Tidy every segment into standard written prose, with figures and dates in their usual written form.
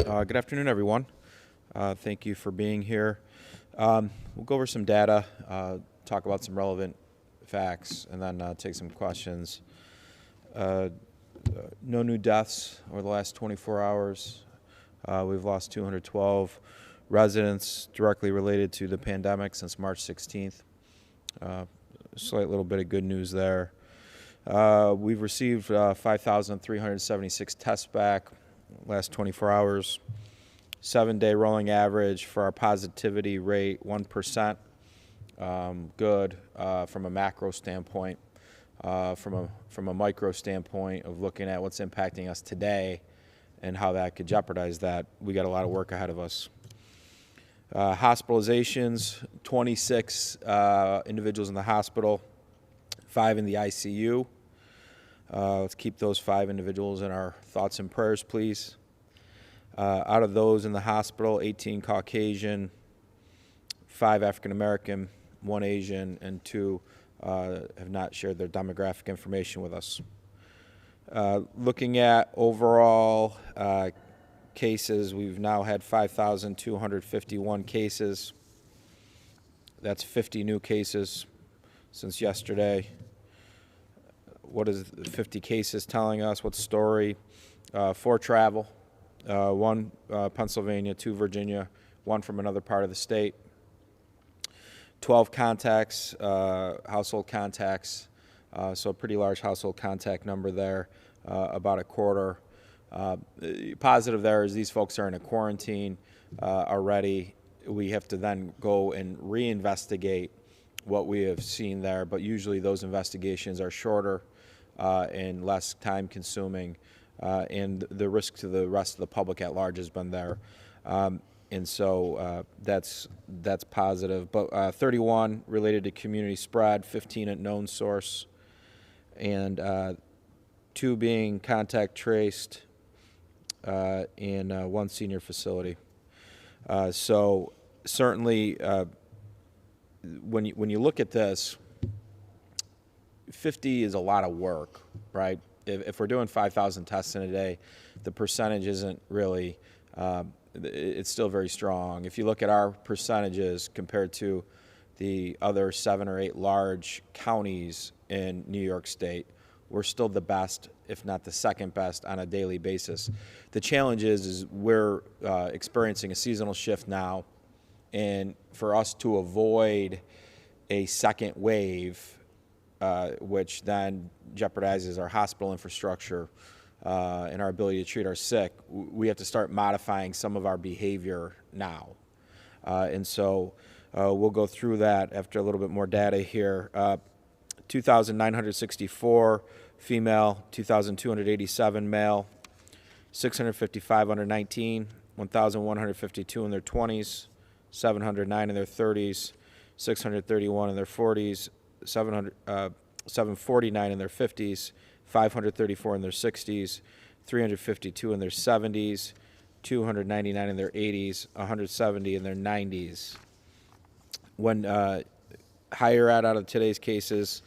Good afternoon, everyone. Thank you for being here. We'll go over some data, talk about some relevant facts, and then take some questions. No new deaths over the last 24 hours. We've lost 212 residents directly related to the pandemic since March 16th. Slight little bit of good news there. We've received 5,376 tests back last 24 hours. 7-day rolling average for our positivity rate, 1%. Good from a macro standpoint. From a micro standpoint of looking at what's impacting us today and how that could jeopardize that, we got a lot of work ahead of us. Hospitalizations, 26 individuals in the hospital, 5 in the ICU. Let's keep those 5 individuals in our thoughts and prayers, please. Out of those in the hospital, 18 Caucasian, 5 African American, 1 Asian, and 2 have not shared their demographic information with us. Looking at overall cases, we've now had 5,251 cases. That's 50 new cases since yesterday. What is 50 cases telling us? What story? 4 travel, 1 Pennsylvania, 2 Virginia, 1 from another part of the state. 12 contacts, household contacts, so a pretty large household contact number there, about a quarter. Positive there is these folks are in a quarantine already. We have to then go and reinvestigate what we have seen there, but usually those investigations are shorter and less time consuming, and the risk to the rest of the public at large has been there. And so that's positive. But 31 related to community spread, 15 at known source, and 2 being contact traced in 1 senior facility. So certainly when you look at this, 50 is a lot of work, right? If we're doing 5,000 tests in a day, the percentage isn't really, it's still very strong. If you look at our percentages compared to the other 7 or 8 large counties in New York State, we're still the best, if not the second best, on a daily basis. The challenge is we're experiencing a seasonal shift now, and for us to avoid a second wave, which then jeopardizes our hospital infrastructure and our ability to treat our sick, we have to start modifying some of our behavior now. And so we'll go through that after a little bit more data here. 2,964 female, 2,287 male, 655 under 19, 1,152 in their 20s, 709 in their 30s, 631 in their 40s, 749 in their 50s, 534 in their 60s, 352 in their 70s, 299 in their 80s, 170 in their 90s. When higher ed out of today's cases,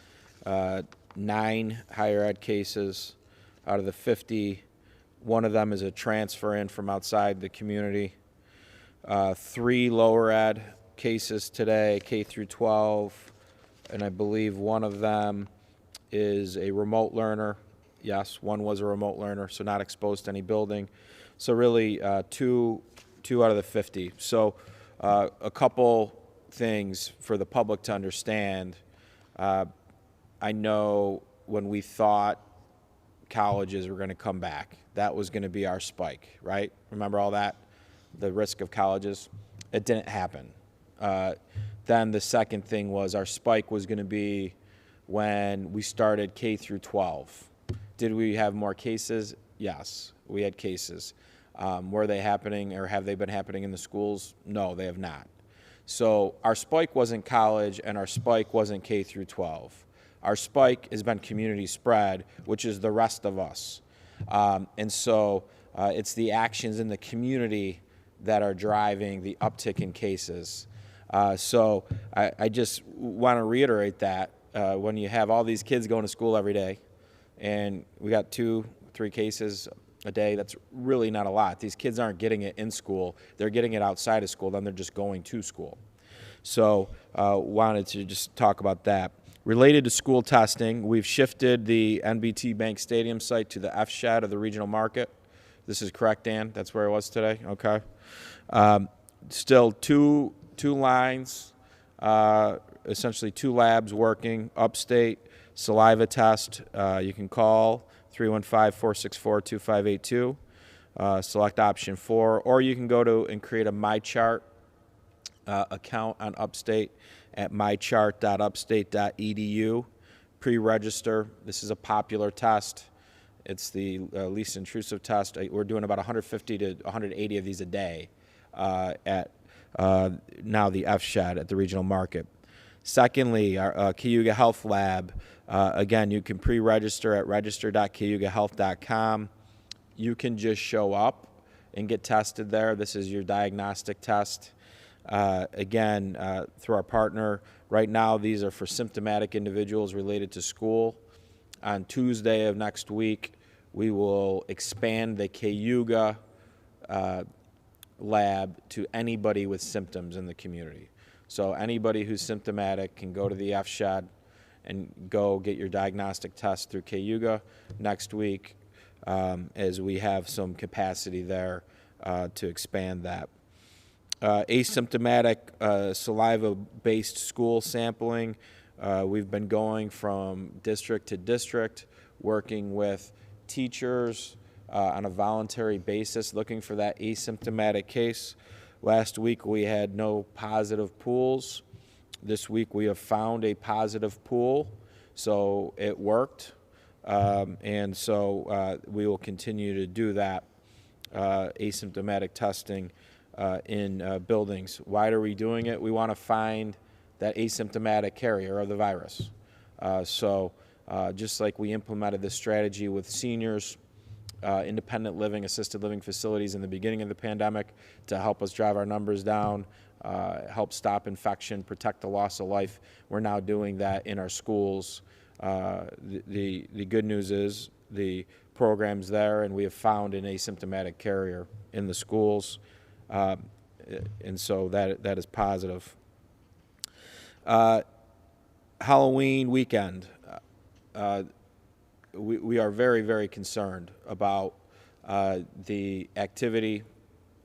9 higher ed cases out of the 50. 1 of them is a transfer in from outside the community. 3 lower ed cases today, K through 12. And I believe 1 of them is a remote learner. Yes, 1 was a remote learner, so not exposed to any building. So really 2 out of the 50. So a couple things for the public to understand. I know when we thought colleges were going to come back, that was going to be our spike, right? Remember all that? The risk of colleges? It didn't happen. Then the second thing was our spike was going to be when we started K through 12. Did we have more cases? Yes, we had cases. Were they happening or have they been happening in the schools? No, they have not. So our spike wasn't college and our spike wasn't K through 12. Our spike has been community spread, which is the rest of us. And so it's the actions in the community that are driving the uptick in cases. So I just want to reiterate that when you have all these kids going to school every day, and we got 2-3 cases a day. That's really not a lot. These kids aren't getting it in school. They're getting it outside of school. Then they're just going to school. So wanted to just talk about that. Related to school testing, we've shifted the NBT Bank Stadium site to the F shed of the regional market. This is correct, Dan? That's where I was today? Okay. Still two lines, essentially 2 labs working, upstate, saliva test. You can call 315-464-2582, select option 4, or you can go to and create a MyChart account on Upstate at mychart.upstate.edu. Pre-register. This is a popular test. It's the least intrusive test. We're doing about 150 to 180 of these a day at now the F shed at the regional market. Secondly, our Cayuga Health Lab. Again, you can pre-register at register.cayugahealth.com. You can just show up and get tested there. This is your diagnostic test. Again, through our partner. Right now, these are for symptomatic individuals related to school. On Tuesday of next week, we will expand the Cayuga lab to anybody with symptoms in the community. So anybody who's symptomatic can go to the F shed and go get your diagnostic test through Cayuga next week, as we have some capacity there to expand that. Asymptomatic saliva-based school sampling. We've been going from district to district, working with teachers on a voluntary basis, looking for that asymptomatic case. Last week we had no positive pools. This week we have found a positive pool, so it worked. And so we will continue to do that asymptomatic testing in buildings. Why are we doing it? We want to find that asymptomatic carrier of the virus. Just like we implemented this strategy with seniors, independent living, assisted living facilities in the beginning of the pandemic to help us drive our numbers down, help stop infection, protect the loss of life, we're now doing that in our schools. The good news is the program's there, and we have found an asymptomatic carrier in the schools. And so that is positive. Halloween weekend. We are very, very concerned about the activity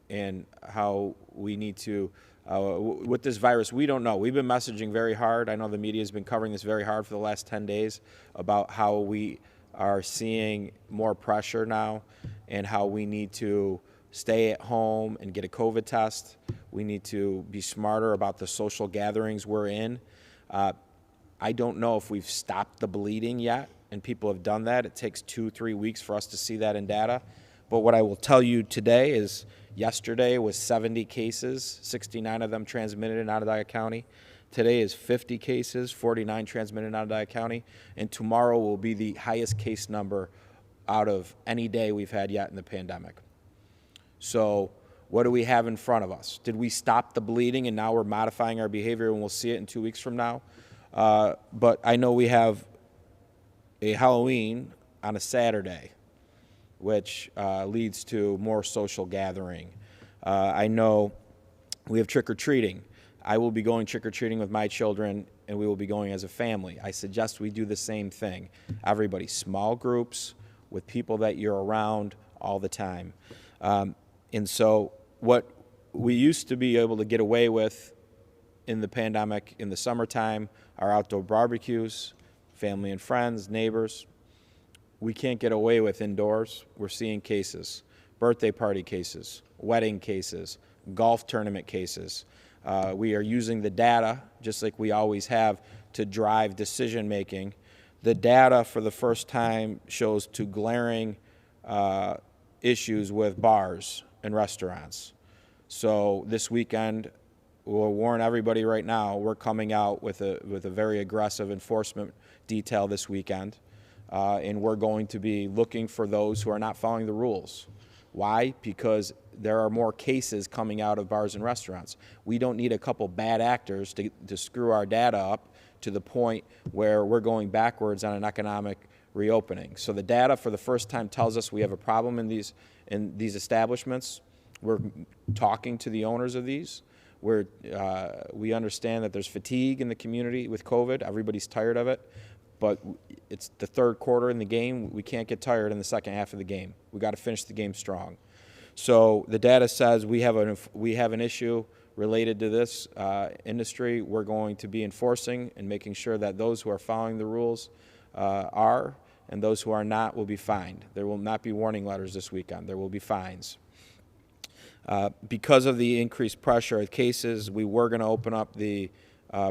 and how we need to, with this virus, we don't know. We've been messaging very hard. I know the media has been covering this very hard for the last 10 days about how we are seeing more pressure now and how we need to stay at home and get a COVID test. We need to be smarter about the social gatherings we're in. I don't know if we've stopped the bleeding yet, and people have done that. It takes 2-3 weeks for us to see that in data. But what I will tell you today is yesterday was 70 cases, 69 of them transmitted in Onondaga County. Today is 50 cases, 49 transmitted in Onondaga County. And tomorrow will be the highest case number out of any day we've had yet in the pandemic. So what do we have in front of us? Did we stop the bleeding and now we're modifying our behavior and we'll see it in 2 weeks from now? But I know we have a Halloween on a Saturday, which leads to more social gathering. I know we have trick-or-treating. I will be going trick-or-treating with my children, and we will be going as a family. I suggest we do the same thing. Everybody, small groups with people that you're around all the time. And so what we used to be able to get away with in the pandemic in the summertime are outdoor barbecues, family and friends, neighbors. We can't get away with indoors. We're seeing cases, birthday party cases, wedding cases, golf tournament cases. We are using the data, just like we always have, to drive decision making. The data for the first time shows two glaring issues with bars and restaurants. So this weekend, we'll warn everybody right now, we're coming out with a very aggressive enforcement detail this weekend. And we're going to be looking for those who are not following the rules. Why? Because there are more cases coming out of bars and restaurants. We don't need a couple bad actors to screw our data up to the point where we're going backwards on an economic reopening. So the data for the first time tells us we have a problem in these establishments. We're talking to the owners of these. We understand that there's fatigue in the community with COVID. Everybody's tired of it, but it's the third quarter in the game. We can't get tired in the second half of the game. We got to finish the game strong. So the data says we have an issue related to this industry. We're going to be enforcing and making sure that those who are following the rules are, and those who are not will be fined. There will not be warning letters this weekend. There will be fines. Because of the increased pressure of cases, we were going to open up the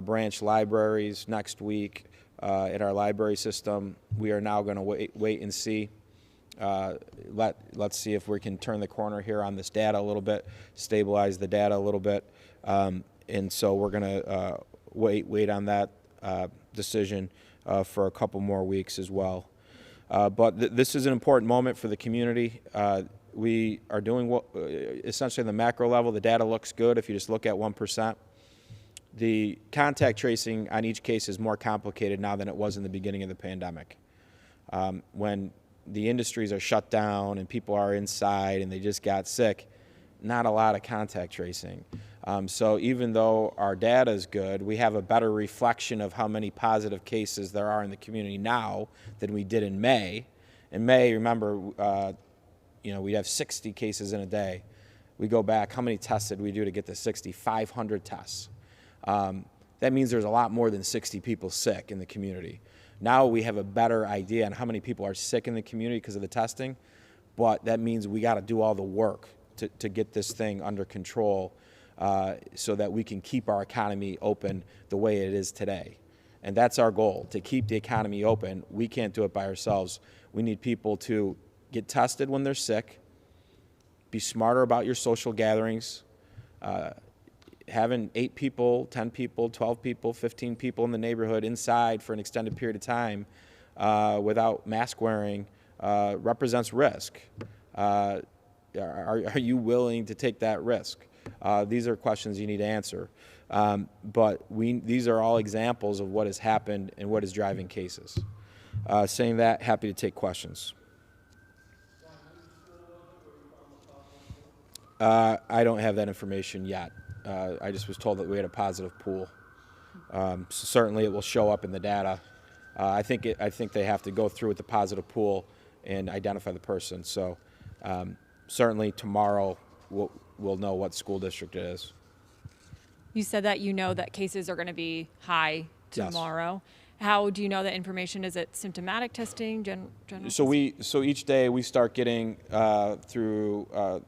branch libraries next week in our library system. We are now going to wait and see. Let's see if we can turn the corner here on this data a little bit, stabilize the data a little bit. And so we're going to wait on that decision for a couple more weeks as well. But this is an important moment for the community. We are doing what, essentially on the macro level, the data looks good if you just look at 1%. The contact tracing on each case is more complicated now than it was in the beginning of the pandemic. When the industries are shut down and people are inside and they just got sick, not a lot of contact tracing. So even though our data is good, we have a better reflection of how many positive cases there are in the community now than we did in May. In May, remember, we have 60 cases in a day. We go back, how many tests did we do to get to 60? 500 tests. That means there's a lot more than 60 people sick in the community. Now we have a better idea on how many people are sick in the community because of the testing, but that means we got to do all the work to get this thing under control so that we can keep our economy open the way it is today. And that's our goal, to keep the economy open. We can't do it by ourselves. We need people to get tested when they're sick, be smarter about your social gatherings, having 8 people, 10 people, 12 people, 15 people in the neighborhood inside for an extended period of time without mask wearing represents risk. Are you willing to take that risk? These are questions you need to answer. But these are all examples of what has happened and what is driving cases. Saying that, happy to take questions. I don't have that information yet. I just was told that we had a positive pool. So certainly it will show up in the data. I think they have to go through with the positive pool and identify the person. So certainly tomorrow we'll know what school district it is. You said that you know that cases are going to be high tomorrow. Yes. How do you know that information? Is it symptomatic testing, general testing? So each day we start getting through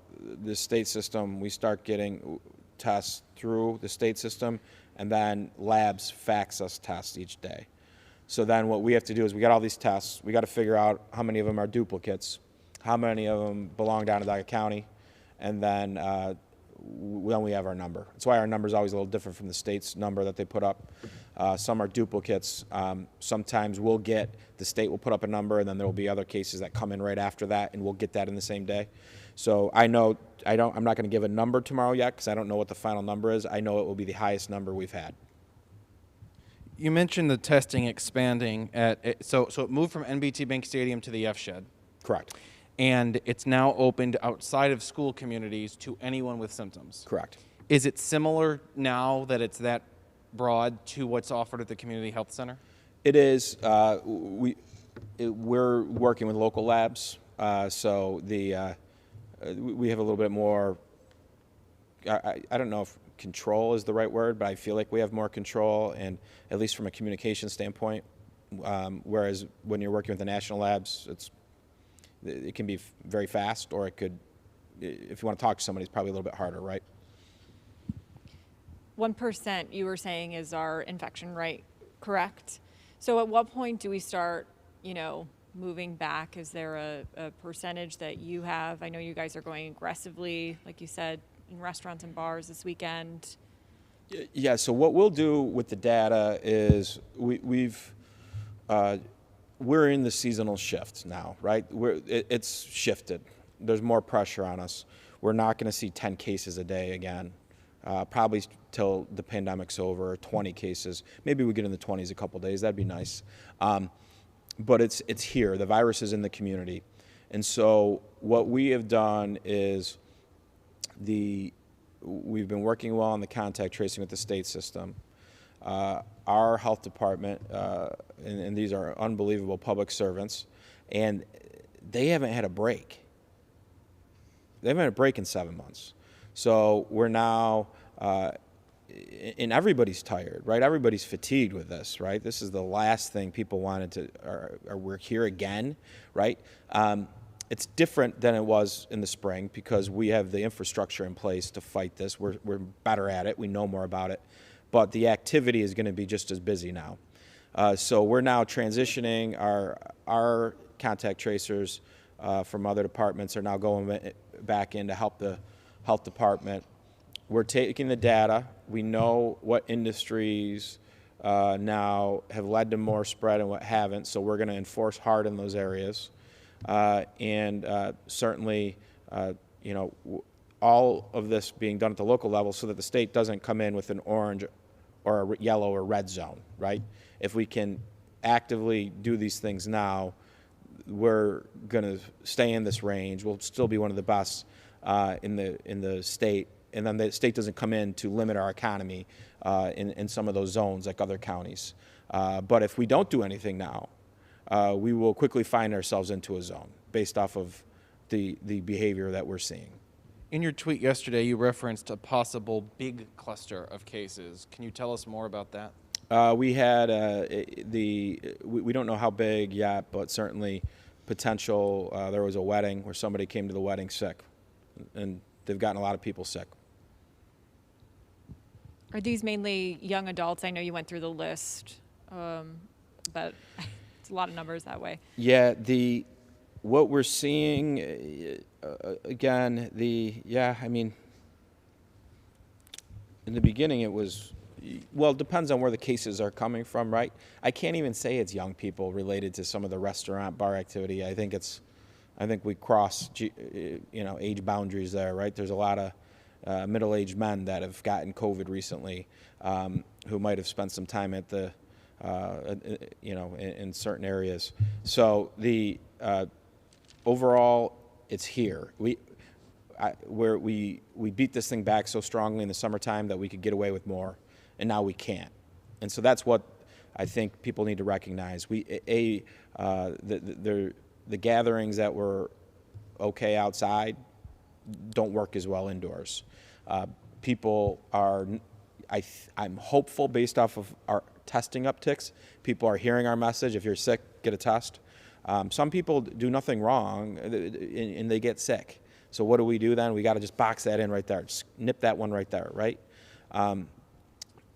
the state system. We start getting tests through the state system, and then labs fax us tests each day. So then what we have to do is we got all these tests. We got to figure out how many of them are duplicates, how many of them belong down to Onondaga County, and then we have our number. That's why our number is always a little different from the state's number that they put up. Some are duplicates. Sometimes the state will put up a number, and then there will be other cases that come in right after that, and we'll get that in the same day. So I'm not going to give a number tomorrow yet because I don't know what the final number is. I know it will be the highest number we've had. You mentioned the testing expanding so it moved from NBT Bank Stadium to the F Shed. Correct. And it's now opened outside of school communities to anyone with symptoms. Correct. Is it similar now that it's that broad to what's offered at the community health center? It is. We're working with local labs, so we have a little bit more. I don't know if control is the right word, but I feel like we have more control, and at least from a communication standpoint. Whereas when you're working with the national labs, it can be very fast, or it could, if you want to talk to somebody, it's probably a little bit harder, right? 1% you were saying is our infection rate, correct? So at what point do we start, moving back? Is there a percentage that you have? I know you guys are going aggressively, like you said, in restaurants and bars this weekend. Yeah, so what we'll do with the data is we're in the seasonal shift now, right? It's shifted. There's more pressure on us. We're not going to see 10 cases a day again, probably till the pandemic's over, 20 cases. Maybe we get in the 20s a couple days. That'd be nice. but it's here. The virus is in the community. And so what we have done is we've been working well on the contact tracing with the state system. Our health department, and these are unbelievable public servants, and they haven't had a break. They haven't had a break in 7 months. So we're now, and everybody's tired, right? Everybody's fatigued with this, right? This is the last thing people wanted to, or we're here again, right? It's different than it was in the spring because we have the infrastructure in place to fight this. We're better at it. We know more about it. But the activity is going to be just as busy now. So we're now transitioning our contact tracers from other departments are now going back in to help the health department. We're taking the data. We know what industries now have led to more spread and what haven't, so we're going to enforce hard in those areas. Certainly, you know, all of this being done at the local level so that the state doesn't come in with an orange or a yellow or red zone, right? If we can actively do these things now, we're going to stay in this range. We'll still be one of the best in the state, and then the state doesn't come in to limit our economy in some of those zones like other counties. But if we don't do anything now, we will quickly find ourselves into a zone based off of the behavior that we're seeing. In your tweet yesterday, you referenced a possible big cluster of cases. Can you tell us more about that? We had we don't know how big yet, but certainly potential. There was a wedding where somebody came to the wedding sick, and they've gotten a lot of people sick. Are these mainly young adults? I know you went through the list, but it's a lot of numbers that way. Yeah, what we're seeing again, I mean, in the beginning it was, well, it depends on where the cases are coming from, right? I can't even say it's young people related to some of the restaurant bar activity. I think we cross, age boundaries there, right? There's a lot of middle-aged men that have gotten COVID recently, who might have spent some time at the, in certain areas. So the overall, it's here. We beat this thing back so strongly in the summertime that we could get away with more, and now we can't. And so that's what I think people need to recognize. The gatherings that were okay outside don't work as well indoors. People are, I'm hopeful based off of our testing upticks, people are hearing our message. If you're sick, get a test. Some people do nothing wrong and they get sick. So what do we do then? We got to just box that in right there. Just nip that one right there, right?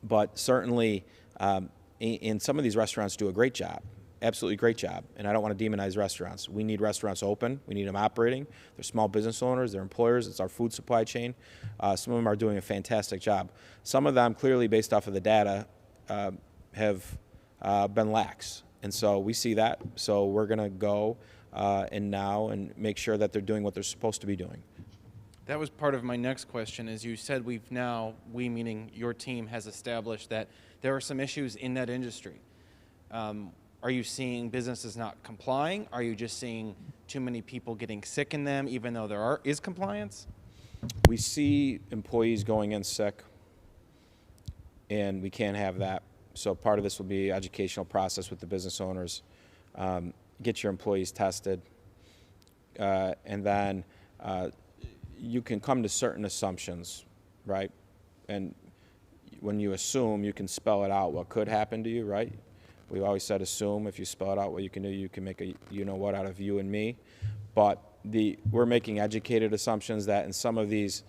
But certainly, in some of these restaurants do a great job, absolutely great job. And I don't want to demonize restaurants. We need restaurants open. We need them operating. They're small business owners. They're employers. It's our food supply chain. Some of them are doing a fantastic job. Some of them, clearly based off of the data, have been lax. And so we see that. So we're going to go and make sure that they're doing what they're supposed to be doing. That was part of my next question. As you said, we meaning your team, has established that there are some issues in that industry. Are you seeing businesses not complying? Are you just seeing too many people getting sick in them, even though there is compliance? We see employees going in sick, and we can't have that. So part of this will be educational process with the business owners. Get your employees tested, and then you can come to certain assumptions, right? And when you assume, you can spell it out what could happen to you, right? We've always said assume. If you spell it out what you can do, you can make a you-know-what out of you and me. But we're making educated assumptions that in some of these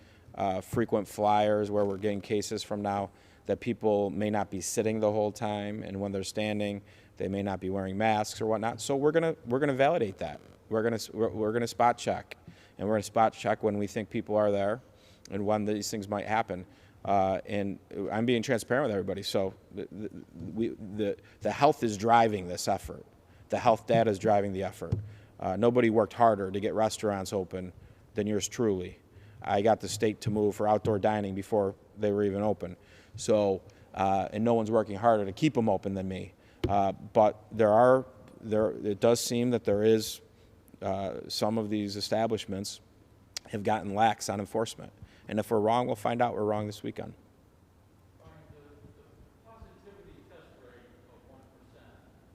frequent flyers where we're getting cases from now, that people may not be sitting the whole time, and when they're standing, they may not be wearing masks or whatnot. So we're gonna validate that. We're gonna spot check, and we're gonna spot check when we think people are there, and when these things might happen. And I'm being transparent with everybody. So the health is driving this effort. The health data is driving the effort. Nobody worked harder to get restaurants open than yours truly. I got the state to move for outdoor dining before they were even open. So, and no one's working harder to keep them open than me. But there are it does seem that there is some of these establishments have gotten lax on enforcement. And if we're wrong, we'll find out we're wrong this weekend. The positivity test rate of 1%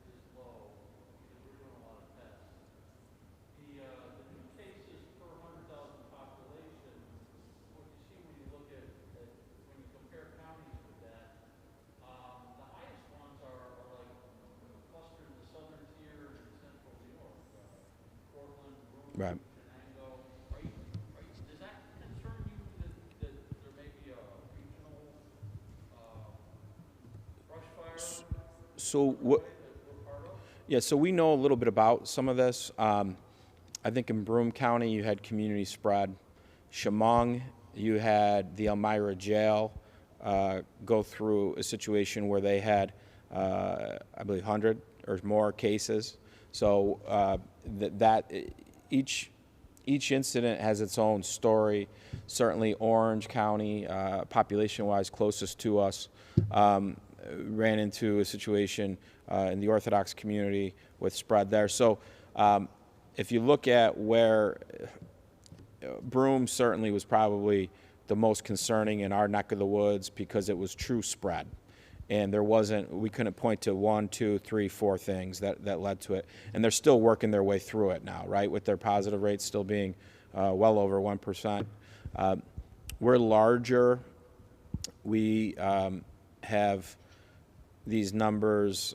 is low because we're doing a lot of tests. The new cases per 100,000 population, what you see when you look at when you compare counties with that, the highest ones are like clustered in the southern tier and central New York, Portland, Broome, Right. Shenango. Does that concern you that there may be a regional brush fire So what? that we're part of? Yeah, so we know a little bit about some of this. I think in Broome County, you had community spread. Chemung, you had the Elmira Jail go through a situation where they had, I believe, 100 or more cases. So each incident has its own story. Certainly, Orange County, population-wise, closest to us, ran into a situation in the Orthodox community with spread there. So if you look at where Broome certainly was probably the most concerning in our neck of the woods because it was true spread. And we couldn't point to 1, 2, 3, 4 things that led to it. And they're still working their way through it now, right, with their positive rates still being well over 1%. We're larger. We have these numbers.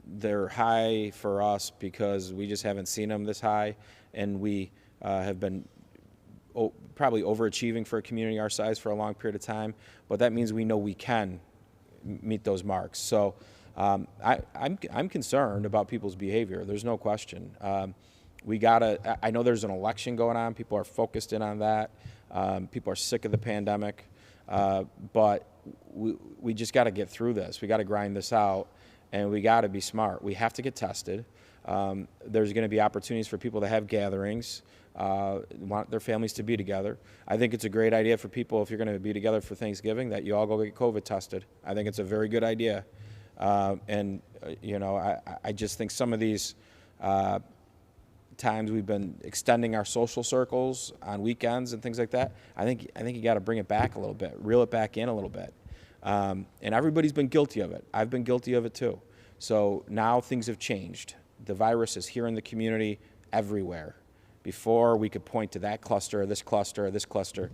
They're high for us because we just haven't seen them this high, and we have been probably overachieving for a community our size for a long period of time. But that means we know we can meet those marks. So I'm concerned about people's behavior. There's no question. I know there's an election going on. People are focused in on that. People are sick of the pandemic. But we just got to get through this. We got to grind this out, and we got to be smart. We have to get tested. There's going to be opportunities for people to have gatherings, want their families to be together. I think it's a great idea for people, if you're going to be together for Thanksgiving, that you all go get COVID tested. I think it's a very good idea. I just think some of these times we've been extending our social circles on weekends and things like that. I think you got to bring it back a little bit, reel it back in a little bit. And everybody's been guilty of it. I've been guilty of it too. So now things have changed. The virus is here in the community everywhere. Before, we could point to that cluster, or this cluster, or this cluster.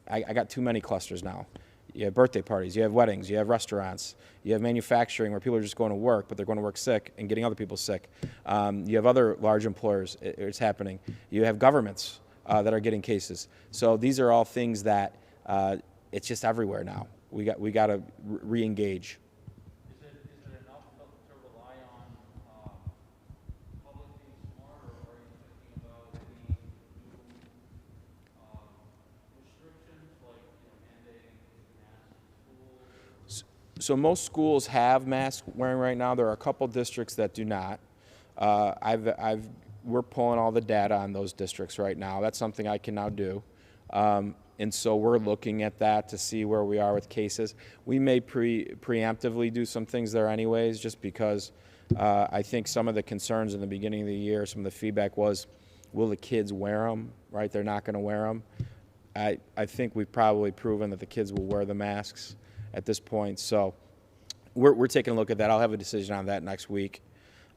I got too many clusters now. You have birthday parties, you have weddings, you have restaurants, you have manufacturing where people are just going to work, but they're going to work sick and getting other people sick. You have other large employers, it's happening. You have governments that are getting cases. So these are all things that it's just everywhere now. We got to re-engage. Is it enough to rely on public being smart, or are you thinking about any new restrictions like mandating masks in schools? So most schools have mask wearing right now. There are a couple districts that do not. We're pulling all the data on those districts right now. That's something I can now do. And so we're looking at that to see where we are with cases. We may preemptively do some things there anyways, just because I think some of the concerns in the beginning of the year, some of the feedback was, will the kids wear them, right? They're not going to wear them. I think we've probably proven that the kids will wear the masks at this point. So we're taking a look at that. I'll have a decision on that next week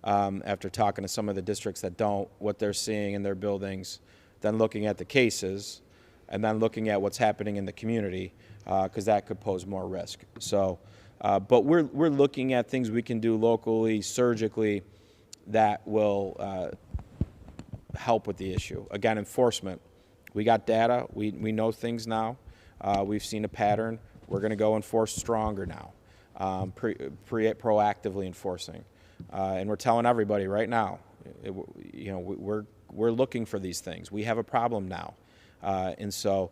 after talking to some of the districts that don't, what they're seeing in their buildings, then looking at the cases, and then looking at what's happening in the community, because that could pose more risk. So, but we're looking at things we can do locally, surgically, that will help with the issue. Again, enforcement. We got data. We know things now. We've seen a pattern. We're going to go enforce stronger now, proactively enforcing. And we're telling everybody right now, we're looking for these things. We have a problem now. And so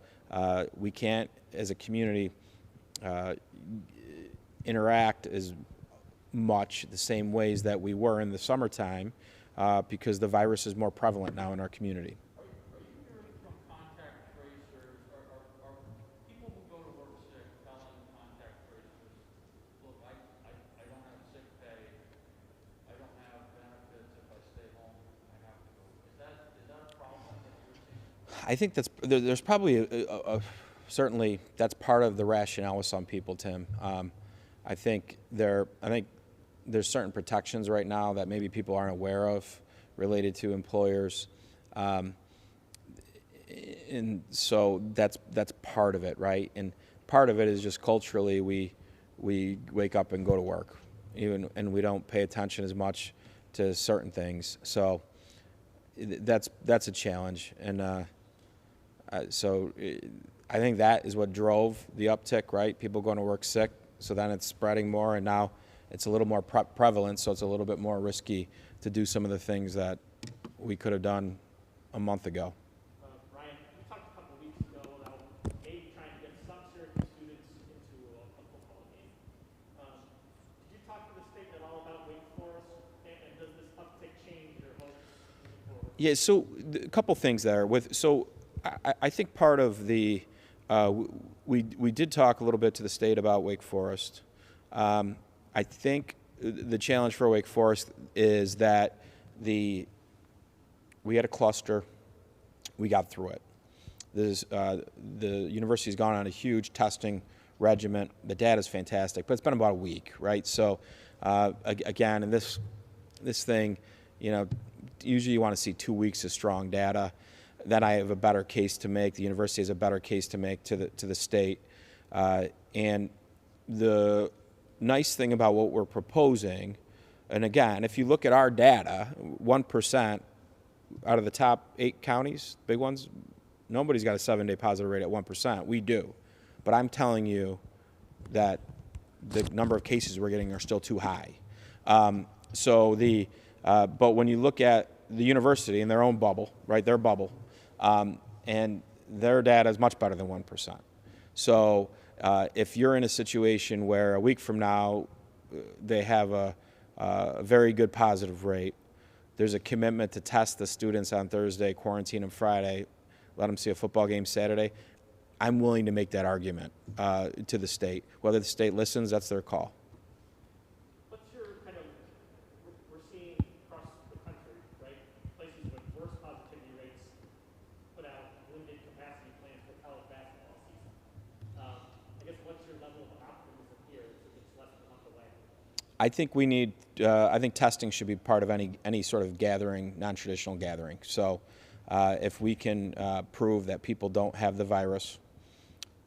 we can't, as a community, interact as much the same ways that we were in the summertime because the virus is more prevalent now in our community. Are you hearing from contact tracers, are people who go to work sick telling contact tracers, look, I don't have sick pay, I don't I think there's probably certainly that's part of the rationale with some people, Tim. I think there's certain protections right now that maybe people aren't aware of related to employers, and so that's part of it, right? And part of it is just culturally we wake up and go to work, and we don't pay attention as much to certain things. So that's a challenge, and so I think that is what drove the uptick, right? People going to work sick, so then it's spreading more, and now it's a little more prevalent, so it's a little bit more risky to do some of the things that we could have done a month ago. Ryan, you talked a couple weeks ago about maybe trying to get some Syracuse students into a football game. Did you talk to the state at all about Wake Forest, and does this uptick change your hopes moving forward? Yeah, so a couple things there. I think part of the we did talk a little bit to the state about Wake Forest. I think the challenge for Wake Forest is that we had a cluster, we got through it. The university's gone on a huge testing regiment. The data's fantastic, but it's been about a week, right? So again, in this thing, usually you want to see 2 weeks of strong data. Then I have a better case to make. The university has a better case to make to the state. And the nice thing about what we're proposing, and again, if you look at our data, 1% out of the top 8 counties, big ones, nobody's got a 7-day positive rate at 1%. We do. But I'm telling you that the number of cases we're getting are still too high. But when you look at the university in their own bubble, right, their bubble, and their data is much better than 1%. So if you're in a situation where a week from now they have a very good positive rate, there's a commitment to test the students on Thursday, quarantine them Friday, let them see a football game Saturday, I'm willing to make that argument to the state. Whether the state listens, that's their call. What's your we're seeing across the country, right? Places with worse positivity rates put out limited capacity plans for college basketball season. I guess what's your level of optimism here as it's less than a month away? I think we need. I think testing should be part of any sort of gathering, non-traditional gathering. So, if we can prove that people don't have the virus,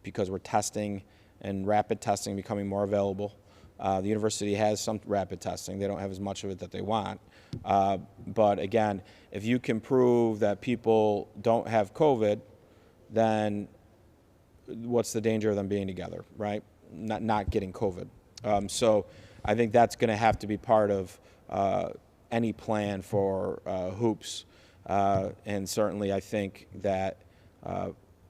because we're testing and rapid testing becoming more available. The university has some rapid testing. They don't have as much of it that they want. But again, if you can prove that people don't have COVID, then what's the danger of them being together, right? Not getting COVID. So I think that's going to have to be part of any plan for hoops. And certainly I think that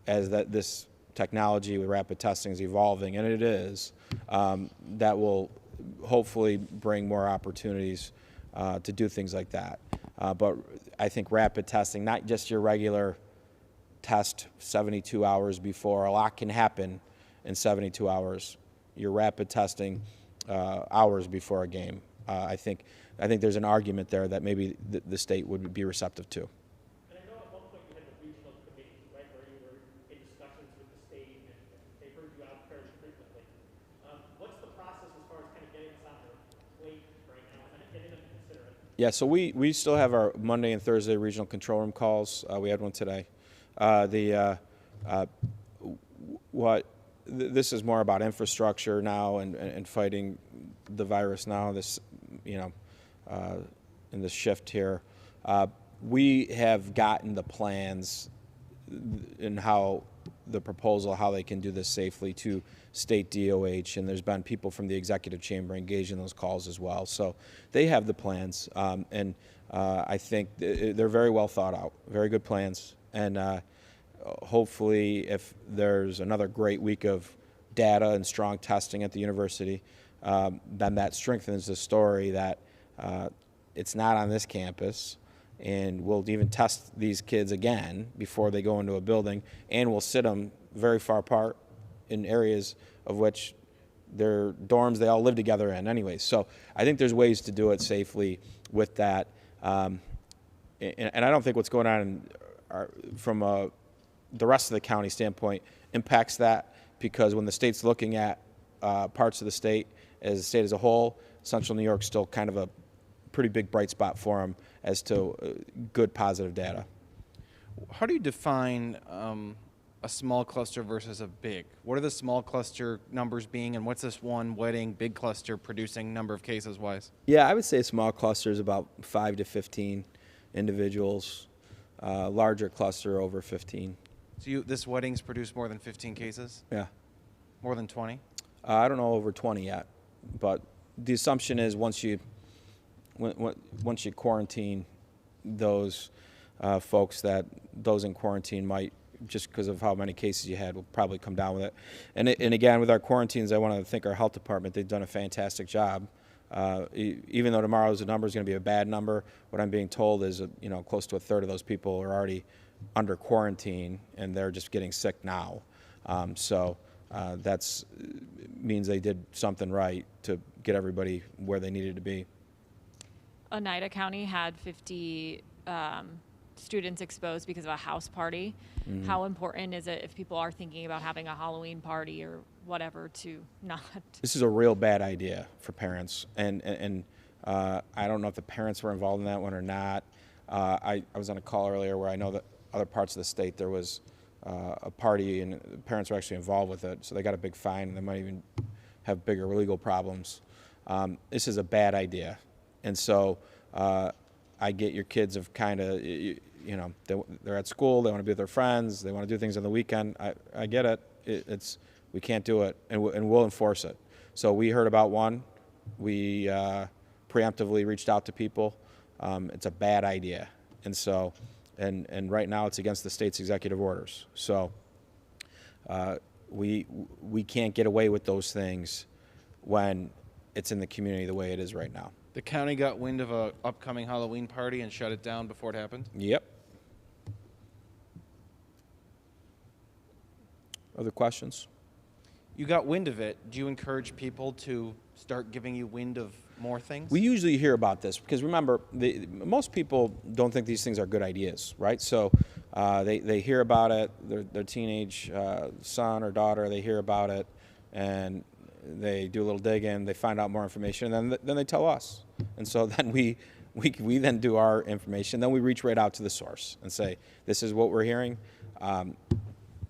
as this technology with rapid testing is evolving, and it is, that will hopefully bring more opportunities to do things like that. But I think rapid testing, not just your regular test 72 hours before, a lot can happen in 72 hours. Your rapid testing hours before a game. I think there's an argument there that maybe the state would be receptive to. And I know at one point you had the regional committee, right, where you were in discussions with the state and they heard you out fairly frequently. What's the process as far as kind of getting this on their plate right now and getting them to consider it? Yeah, so we still have our Monday and Thursday regional control room calls. We had one today. This is more about infrastructure now and fighting the virus now. This, in this shift here, we have gotten the plans and how they can do this safely to state DOH, and there's been people from the executive chamber engaged in those calls as well. So they have the plans, and I think they're very well thought out, very good plans, and hopefully if there's another great week of data and strong testing at the university, then that strengthens the story that it's not on this campus, and we'll even test these kids again before they go into a building, and we'll sit them very far apart in areas of which their dorms they all live together in anyways. So I think there's ways to do it safely with that, and I don't think what's going on from a the rest of the county standpoint impacts that, because when the state's looking at parts of the state as a whole, Central New York's still kind of a pretty big bright spot for them as to good positive data. How do you define a small cluster versus a big? What are the small cluster numbers being, and what's this one wedding big cluster producing number of cases wise? Yeah, I would say a small cluster is about 5 to 15 individuals. Larger cluster over 15. So this wedding's produced more than 15 cases? Yeah. More than 20? I don't know over 20 yet, but the assumption is once you quarantine those folks, that those in quarantine might, just because of how many cases you had, will probably come down with it. And again, with our quarantines, I want to thank our health department. They've done a fantastic job. Even though tomorrow's number is going to be a bad number, what I'm being told is close to a third of those people are already under quarantine and they're just getting sick now. So that's means they did something right to get everybody where they needed to be. Oneida County had 50 students exposed because of a house party. Mm-hmm. How important is it if people are thinking about having a Halloween party or whatever to not? This is a real bad idea for parents, and I don't know if the parents were involved in that one or not. I was on a call earlier where I know that other parts of the state there was a party and the parents were actually involved with it, so they got a big fine and they might even have bigger legal problems. This is a bad idea, and so I get your kids have kind of, they're at school, they want to be with their friends, they want to do things on the weekend. I get it. It's we can't do it, and we'll enforce it. So we heard about one. We preemptively reached out to people. It's a bad idea, and so and right now it's against the state's executive orders. So we can't get away with those things when it's in the community the way it is right now. The county got wind of a upcoming Halloween party and shut it down before it happened? Yep. Other questions? You got wind of it. Do you encourage people to start giving you wind of more things? We usually hear about this because remember, most people don't think these things are good ideas, right? So they hear about it, their teenage son or daughter, they hear about it, and they do a little digging, they find out more information, and then they tell us. And so then we then do our information, then we reach right out to the source and say, this is what we're hearing.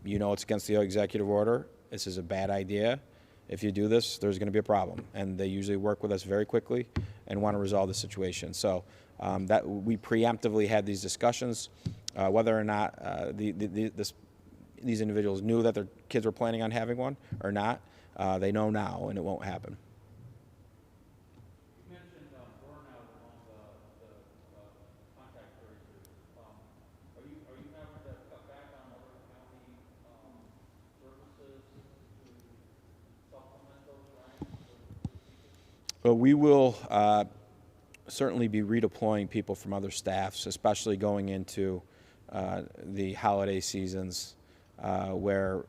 It's against the executive order. This is a bad idea. If you do this, there's going to be a problem. And they usually work with us very quickly and want to resolve the situation. So that we preemptively had these discussions, whether or not these individuals knew that their kids were planning on having one or not. They know now, and it won't happen. You mentioned burnout among the contact tracers. Are you having to cut back on other county services to supplement those ranks? But we will certainly be redeploying people from other staffs, especially going into the holiday seasons where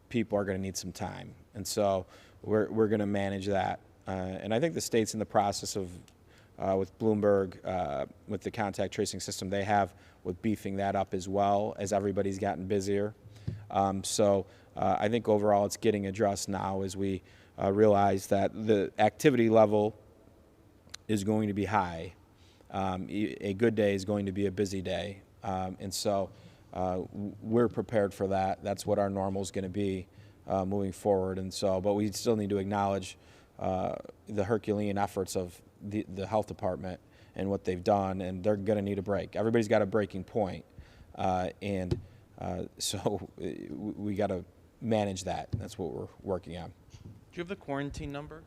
people are going to need some time. And so we're going to manage that. And I think the state's in the process of, with Bloomberg, with the contact tracing system they have, with beefing that up as well as everybody's gotten busier. So I think overall it's getting addressed now as we realize that the activity level is going to be high. A good day is going to be a busy day. And so we're prepared for that. That's what our normal is going to be moving forward. And so, but we still need to acknowledge the Herculean efforts of the health department and what they've done, and they're going to need a break. Everybody's got a breaking point, so we got to manage that. That's what we're working on. Do you have the quarantine number?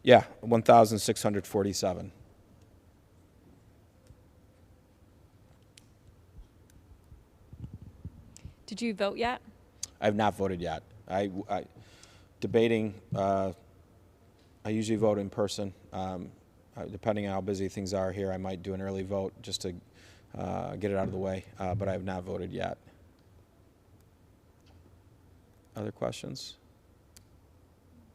Yeah, 1,647. Did you vote yet? I have not voted yet. I debating. I usually vote in person. Depending on how busy things are here, I might do an early vote just to get it out of the way. But I have not voted yet. Other questions?